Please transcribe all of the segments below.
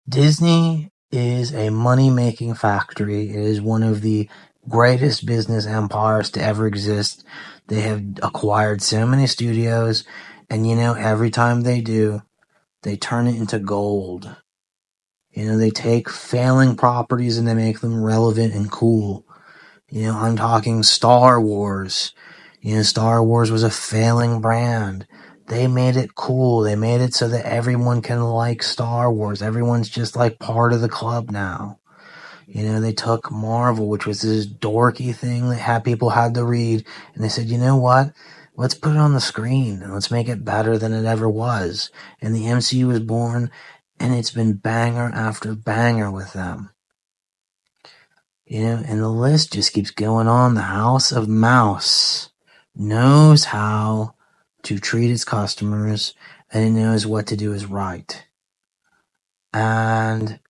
Disney is a money-making factory. It is one of the greatest business empires to ever exist. They have acquired so many studios, and every time they do, they turn it into gold. They take failing properties and they make them relevant and cool. I'm talking Star Wars. Star Wars was a failing brand. They made it cool. They made it so that everyone can like Star Wars. Everyone's just like part of the club now. They took Marvel, which was this dorky thing that people had to read, and they said, you know what? Let's put it on the screen and let's make it better than it ever was. And the MCU was born, and it's been banger after banger with them. And the list just keeps going on. The House of Mouse knows how to treat its customers, and it knows what to do is right. And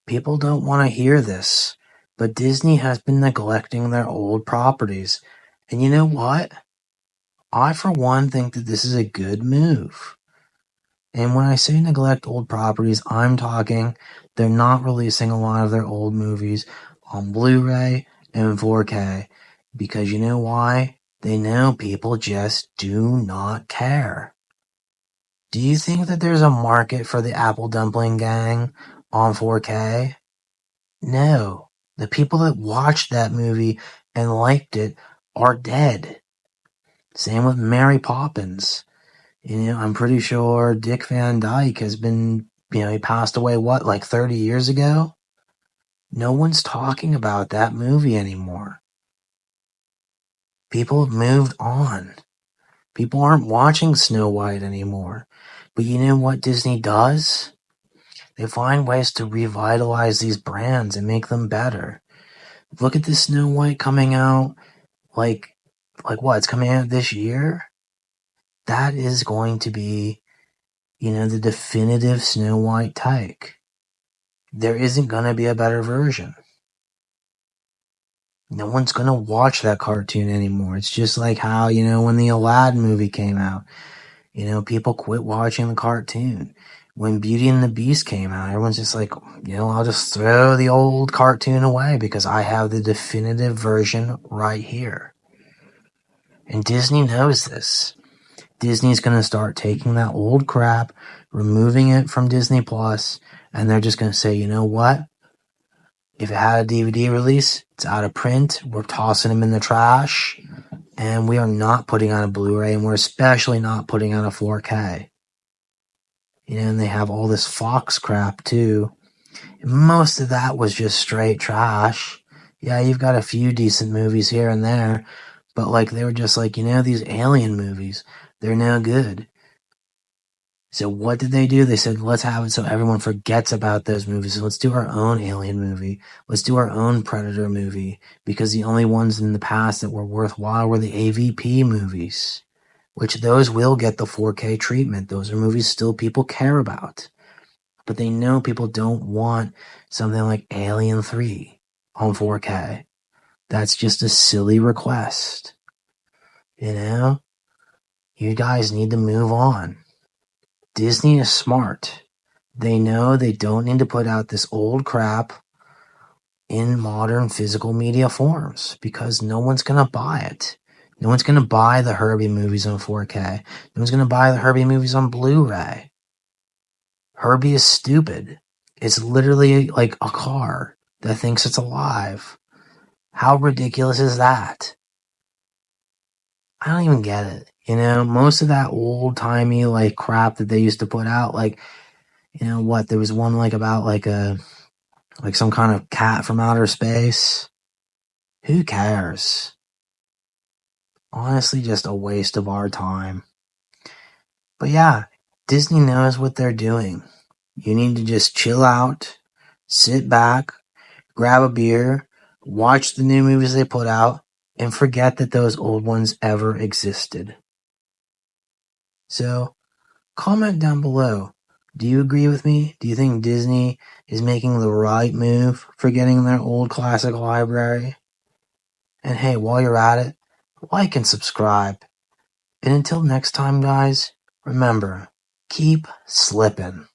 people don't want to hear this, but Disney has been neglecting their old properties. And you know what? I, for one, think that this is a good move. And when I say neglect old properties, I'm talking they're not releasing a lot of their old movies on Blu-ray and 4K. Because you know why? They know people just do not care. Do you think that there's a market for the Apple Dumpling Gang on 4K? No. The people that watched that movie and liked it are dead. Same with Mary Poppins. I'm pretty sure Dick Van Dyke has been, he passed away, like 30 years ago? No one's talking about that movie anymore. People have moved on. People aren't watching Snow White anymore. But you know what Disney does? They find ways to revitalize these brands and make them better. Look at the Snow White coming out, like what? It's coming out this year? That is going to be, the definitive Snow White take. There isn't going to be a better version. No one's going to watch that cartoon anymore. It's just like how, when the Aladdin movie came out, people quit watching the cartoon. When Beauty and the Beast came out, everyone's just like, I'll just throw the old cartoon away because I have the definitive version right here. And Disney knows this. Disney's going to start taking that old crap, removing it from Disney Plus, and they're just going to say, you know what? If it had a DVD release, it's out of print, we're tossing them in the trash, and we are not putting on a Blu-ray, and we're especially not putting on a 4K. And they have all this Fox crap, too. And most of that was just straight trash. Yeah, you've got a few decent movies here and there, but they were just like, these alien movies, they're no good. So what did they do? They said, let's have it so everyone forgets about those movies. So let's do our own alien movie. Let's do our own Predator movie. Because the only ones in the past that were worthwhile were the AVP movies. Which those will get the 4K treatment. Those are movies still people care about. But they know people don't want something like Alien 3 on 4K. That's just a silly request. You guys need to move on. Disney is smart. They know they don't need to put out this old crap in modern physical media forms because no one's going to buy it. No one's going to buy the Herbie movies on 4K. No one's going to buy the Herbie movies on Blu-ray. Herbie is stupid. It's literally like a car that thinks it's alive. How ridiculous is that? I don't even get it. Most of that old-timey crap that they used to put out, there was one about some kind of cat from outer space. Who cares? Honestly, just a waste of our time. But yeah, Disney knows what they're doing. You need to just chill out, sit back, grab a beer, watch the new movies they put out, and forget that those old ones ever existed. So, comment down below. Do you agree with me? Do you think Disney is making the right move for getting their old classic library? And hey, while you're at it, like and subscribe. And until next time, guys, remember, keep slipping.